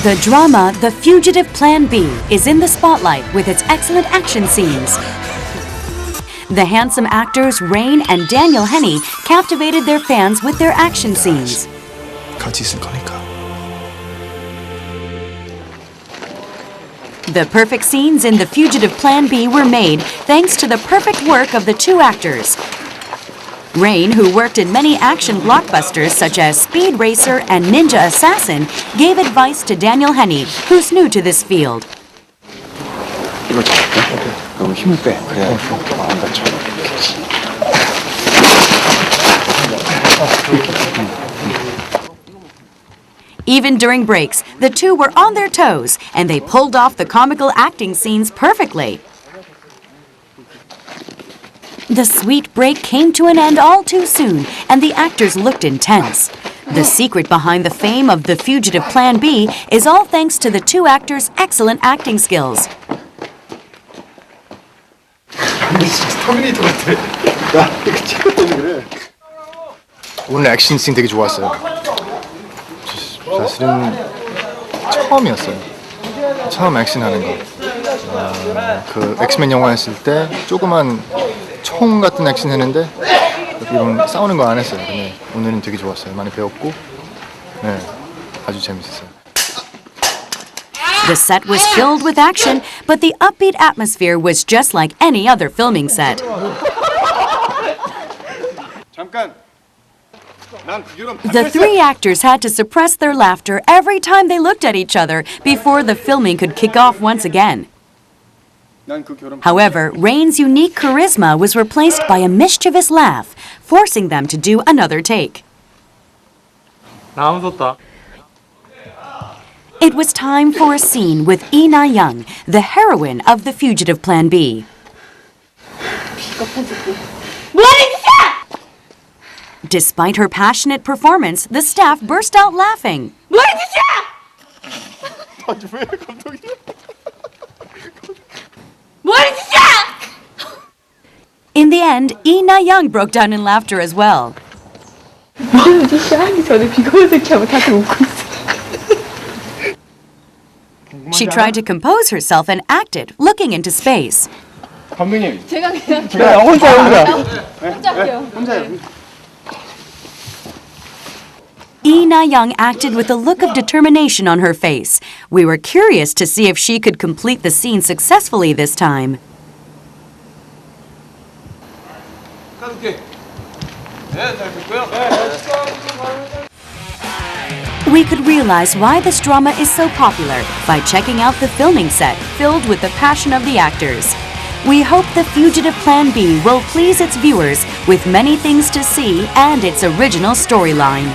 The drama The Fugitive Plan B is in the spotlight with its excellent action scenes. The handsome actors Rain and Daniel Henney captivated their fans with their action scenes. 같이 있을 거니까. The perfect scenes in The Fugitive Plan B were made thanks to the perfect work of the two actors. Rain, who worked in many action blockbusters such as Speed Racer and Ninja Assassin, gave advice to Daniel Henney, who's new to this field. 이걸 잡을게. 그럼 힘을 빼. 그래야 안 다쳐. Even during breaks, the two were on their toes, and they pulled off the comical acting scenes perfectly. The sweet break came to an end all too soon, and the actors looked intense. The secret behind the fame of The Fugitive Plan B is all thanks to the two actors' excellent acting skills. 터미네이터 같아. 야, 이거 찍을 때는 그래. 오늘 액션 씬 되게 좋았어요. 사실은 처음이었어요. 처음 액션하는 거. 그 엑스맨 영화 했을 때 조그만 총 같은 액션 했는데 이런 싸우는 거 안 했어요. 근데 오늘은 되게 좋았어요. 많이 배웠고, 네, 아주 재밌었어요. The set was filled with action, but the upbeat atmosphere was just like any other filming set. 잠깐. The three actors had to suppress their laughter every time they looked at each other before the filming could kick off once again. However, Rain's unique charisma was replaced by a mischievous laugh, forcing them to do another take. It was time for a scene with Lee Na-young, the heroine of The Fugitive Plan B. Despite her passionate performance, the staff burst out laughing. In the end, Lee Na-young broke down in laughter as well. She tried to compose herself and acted, looking into space. 감독님. 제가 그냥 혼자. 혼자 할게요. 혼자요. Lee Na-young acted with a look of determination on her face. We were curious to see if she could complete the scene successfully this time. We could realize why this drama is so popular by checking out the filming set filled with the passion of the actors. We hope The Fugitive Plan B will please its viewers with many things to see and its original storyline.